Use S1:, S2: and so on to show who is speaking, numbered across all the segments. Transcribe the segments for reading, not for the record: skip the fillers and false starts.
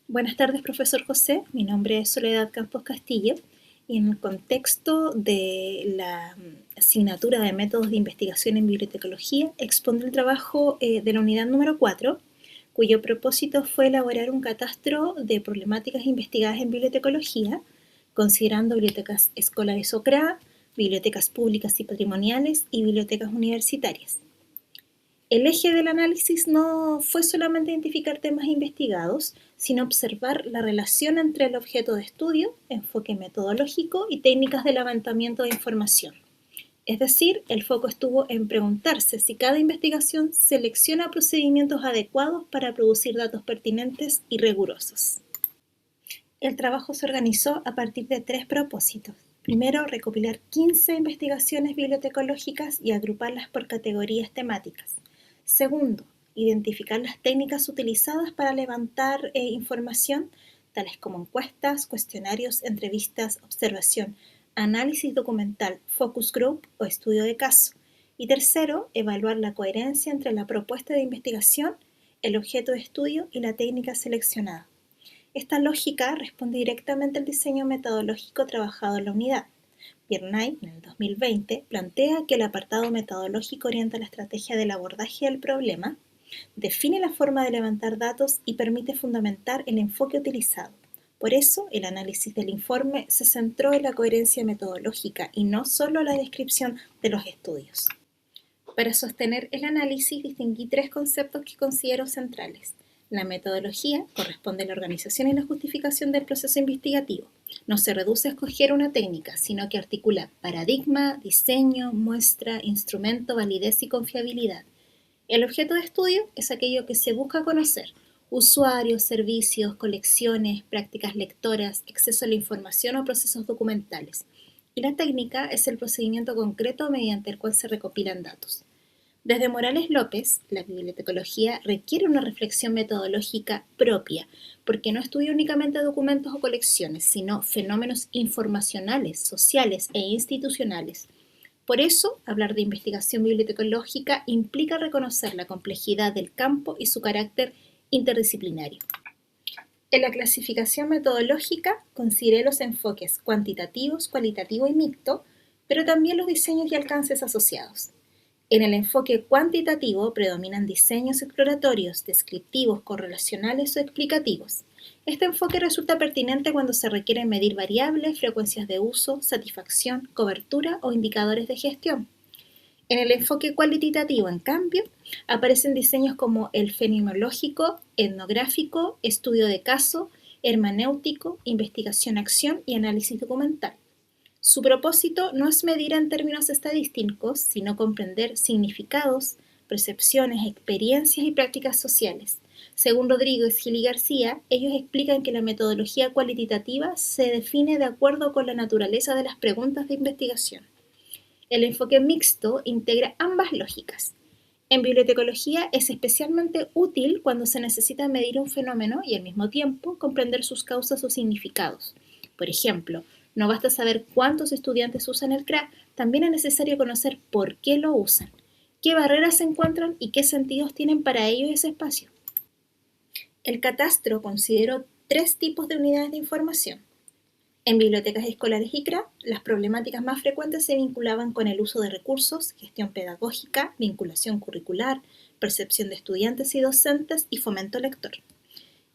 S1: Buenas tardes, profesor José. Mi nombre es Soledad Campos Castillo y en el contexto de la asignatura de métodos de investigación en bibliotecología expondré el trabajo de la unidad número 4, cuyo propósito fue elaborar un catastro de problemáticas investigadas en bibliotecología, considerando bibliotecas escolares o CRA, bibliotecas públicas y patrimoniales y bibliotecas universitarias. El eje del análisis no fue solamente identificar temas investigados, sino observar la relación entre el objeto de estudio, enfoque metodológico y técnicas de levantamiento de información. Es decir, el foco estuvo en preguntarse si cada investigación selecciona procedimientos adecuados para producir datos pertinentes y rigurosos. El trabajo se organizó a partir de 3 propósitos. Primero, recopilar 15 investigaciones bibliotecológicas y agruparlas por categorías temáticas. Segundo, identificar las técnicas utilizadas para levantar información, tales como encuestas, cuestionarios, entrevistas, observación, análisis documental, focus group o estudio de caso. Y tercero, evaluar la coherencia entre la propuesta de investigación, el objeto de estudio y la técnica seleccionada. Esta lógica responde directamente al diseño metodológico trabajado en la unidad. Pierre Knight, en el 2020, plantea que el apartado metodológico orienta la estrategia del abordaje del problema, define la forma de levantar datos y permite fundamentar el enfoque utilizado. Por eso, el análisis del informe se centró en la coherencia metodológica y no solo la descripción de los estudios. Para sostener el análisis distinguí 3 conceptos que considero centrales. La metodología corresponde a la organización y la justificación del proceso investigativo. No se reduce a escoger una técnica, sino que articula paradigma, diseño, muestra, instrumento, validez y confiabilidad. El objeto de estudio es aquello que se busca conocer: usuarios, servicios, colecciones, prácticas lectoras, acceso a la información o procesos documentales. Y la técnica es el procedimiento concreto mediante el cual se recopilan datos. Desde Morales López, la bibliotecología requiere una reflexión metodológica propia, porque no estudia únicamente documentos o colecciones, sino fenómenos informacionales, sociales e institucionales. Por eso, hablar de investigación bibliotecológica implica reconocer la complejidad del campo y su carácter interdisciplinario. En la clasificación metodológica consideré los enfoques cuantitativos, cualitativo y mixto, pero también los diseños y alcances asociados. En el enfoque cuantitativo predominan diseños exploratorios, descriptivos, correlacionales o explicativos. Este enfoque resulta pertinente cuando se requiere medir variables, frecuencias de uso, satisfacción, cobertura o indicadores de gestión. En el enfoque cualitativo, en cambio, aparecen diseños como el fenomenológico, etnográfico, estudio de caso, hermenéutico, investigación-acción y análisis documental. Su propósito no es medir en términos estadísticos, sino comprender significados, percepciones, experiencias y prácticas sociales. Según Rodríguez, Gil y García, ellos explican que la metodología cualitativa se define de acuerdo con la naturaleza de las preguntas de investigación. El enfoque mixto integra ambas lógicas. En bibliotecología es especialmente útil cuando se necesita medir un fenómeno y al mismo tiempo comprender sus causas o significados. Por ejemplo, no basta saber cuántos estudiantes usan el CRA, también es necesario conocer por qué lo usan, qué barreras se encuentran y qué sentidos tienen para ellos ese espacio. El catastro consideró 3 tipos de unidades de información. En bibliotecas escolares y CRA, las problemáticas más frecuentes se vinculaban con el uso de recursos, gestión pedagógica, vinculación curricular, percepción de estudiantes y docentes y fomento lector.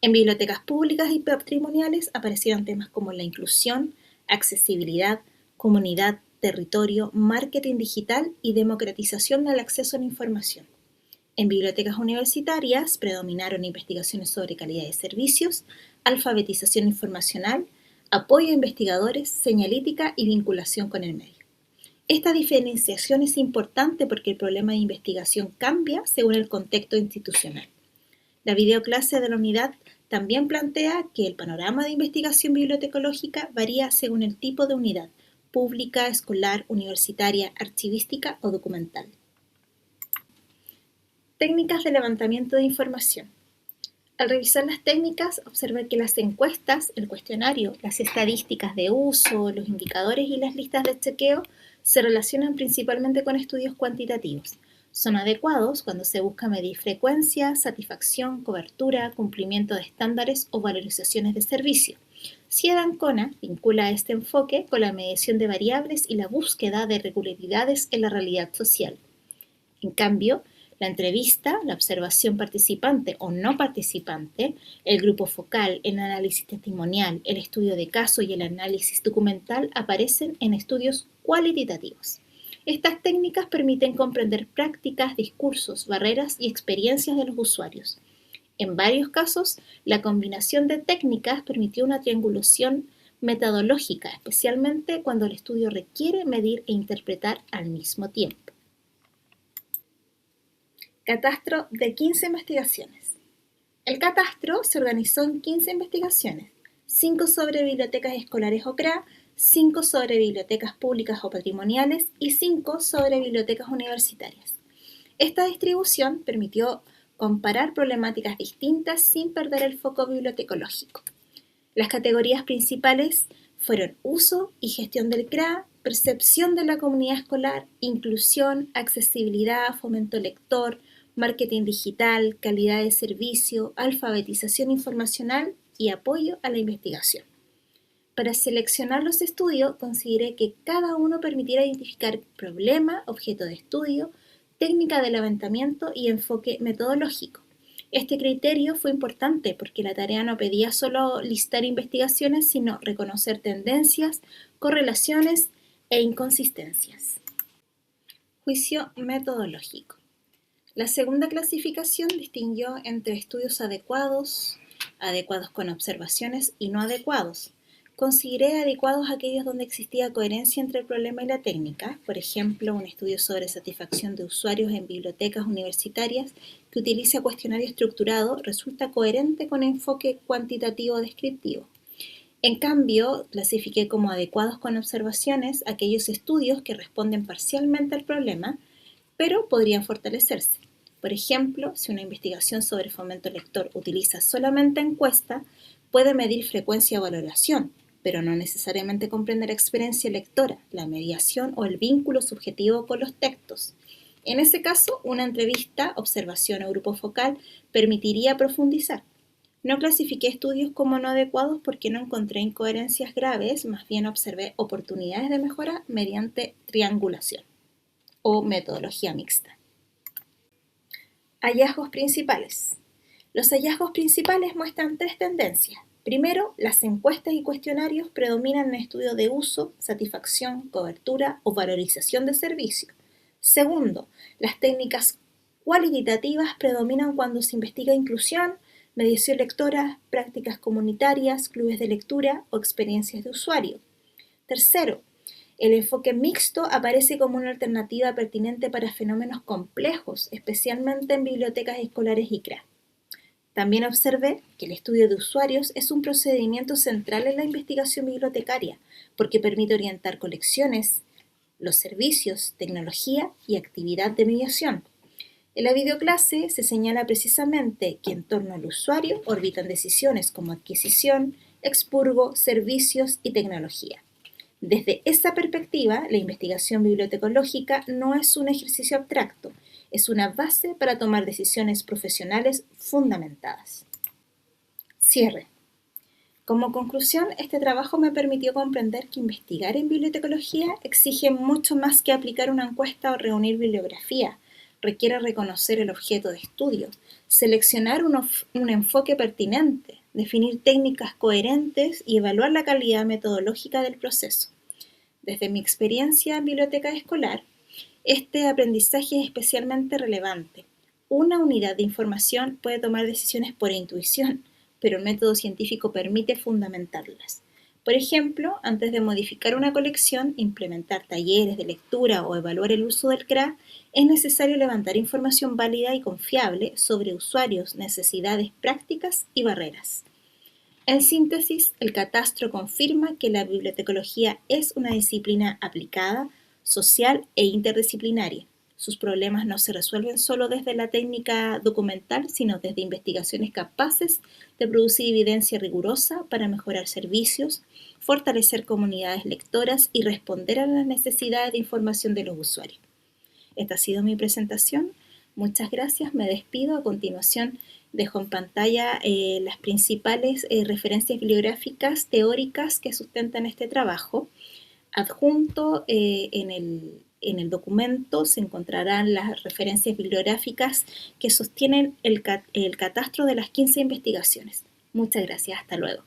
S1: En bibliotecas públicas y patrimoniales aparecieron temas como la inclusión, accesibilidad, comunidad, territorio, marketing digital y democratización del acceso a la información. En bibliotecas universitarias predominaron investigaciones sobre calidad de servicios, alfabetización informacional, apoyo a investigadores, señalítica y vinculación con el medio. Esta diferenciación es importante porque el problema de investigación cambia según el contexto institucional. La videoclase de la unidad también plantea que el panorama de investigación bibliotecológica varía según el tipo de unidad: pública, escolar, universitaria, archivística o documental. Técnicas de levantamiento de información. Al revisar las técnicas, observé que las encuestas, el cuestionario, las estadísticas de uso, los indicadores y las listas de chequeo se relacionan principalmente con estudios cuantitativos. Son adecuados cuando se busca medir frecuencia, satisfacción, cobertura, cumplimiento de estándares o valorizaciones de servicio. Cieda Ancona vincula este enfoque con la medición de variables y la búsqueda de regularidades en la realidad social. En cambio, la entrevista, la observación participante o no participante, el grupo focal, el análisis testimonial, el estudio de caso y el análisis documental aparecen en estudios cualitativos. Estas técnicas permiten comprender prácticas, discursos, barreras y experiencias de los usuarios. En varios casos, la combinación de técnicas permitió una triangulación metodológica, especialmente cuando el estudio requiere medir e interpretar al mismo tiempo. Catastro de 15 investigaciones. El catastro se organizó en 15 investigaciones, 5 sobre bibliotecas escolares o CRA, 5 sobre bibliotecas públicas o patrimoniales y 5 sobre bibliotecas universitarias. Esta distribución permitió comparar problemáticas distintas sin perder el foco bibliotecológico. Las categorías principales fueron uso y gestión del CRA, percepción de la comunidad escolar, inclusión, accesibilidad, fomento lector, marketing digital, calidad de servicio, alfabetización informacional y apoyo a la investigación. Para seleccionar los estudios, consideré que cada uno permitiera identificar problema, objeto de estudio, técnica de levantamiento y enfoque metodológico. Este criterio fue importante porque la tarea no pedía solo listar investigaciones, sino reconocer tendencias, correlaciones e inconsistencias. Juicio metodológico. La segunda clasificación distinguió entre estudios adecuados, adecuados con observaciones y no adecuados. Consideré adecuados aquellos donde existía coherencia entre el problema y la técnica, por ejemplo, un estudio sobre satisfacción de usuarios en bibliotecas universitarias que utiliza cuestionario estructurado resulta coherente con enfoque cuantitativo descriptivo. En cambio, clasifiqué como adecuados con observaciones aquellos estudios que responden parcialmente al problema, pero podrían fortalecerse. Por ejemplo, si una investigación sobre fomento lector utiliza solamente encuesta, puede medir frecuencia o valoración, pero no necesariamente comprender experiencia lectora, la mediación o el vínculo subjetivo con los textos. En ese caso, una entrevista, observación o grupo focal permitiría profundizar. No clasifiqué estudios como no adecuados porque no encontré incoherencias graves, más bien observé oportunidades de mejora mediante triangulación o metodología mixta. Hallazgos principales. Los hallazgos principales muestran 3 tendencias. Primero, las encuestas y cuestionarios predominan en estudios de uso, satisfacción, cobertura o valorización de servicio. Segundo, las técnicas cualitativas predominan cuando se investiga inclusión, mediación lectora, prácticas comunitarias, clubes de lectura o experiencias de usuario. Tercero, el enfoque mixto aparece como una alternativa pertinente para fenómenos complejos, especialmente en bibliotecas escolares y CRA. También observé que el estudio de usuarios es un procedimiento central en la investigación bibliotecaria, porque permite orientar colecciones, los servicios, tecnología y actividad de mediación. En la videoclase se señala precisamente que en torno al usuario orbitan decisiones como adquisición, expurgo, servicios y tecnología. Desde esta perspectiva, la investigación bibliotecológica no es un ejercicio abstracto, es una base para tomar decisiones profesionales fundamentadas. Cierre. Como conclusión, este trabajo me permitió comprender que investigar en bibliotecología exige mucho más que aplicar una encuesta o reunir bibliografía. Requiere reconocer el objeto de estudio, seleccionar un enfoque pertinente, definir técnicas coherentes y evaluar la calidad metodológica del proceso. Desde mi experiencia en biblioteca escolar, este aprendizaje es especialmente relevante. Una unidad de información puede tomar decisiones por intuición, pero el método científico permite fundamentarlas. Por ejemplo, antes de modificar una colección, implementar talleres de lectura o evaluar el uso del CRA, es necesario levantar información válida y confiable sobre usuarios, necesidades prácticas y barreras. En síntesis, el catastro confirma que la bibliotecología es una disciplina aplicada, social e interdisciplinaria. Sus problemas no se resuelven solo desde la técnica documental, sino desde investigaciones capaces de producir evidencia rigurosa para mejorar servicios, fortalecer comunidades lectoras y responder a las necesidades de información de los usuarios. Esta ha sido mi presentación. Muchas gracias, me despido. A continuación dejo en pantalla las principales referencias bibliográficas teóricas que sustentan este trabajo. Adjunto en el documento se encontrarán las referencias bibliográficas que sostienen el catastro de las 15 investigaciones. Muchas gracias, hasta luego.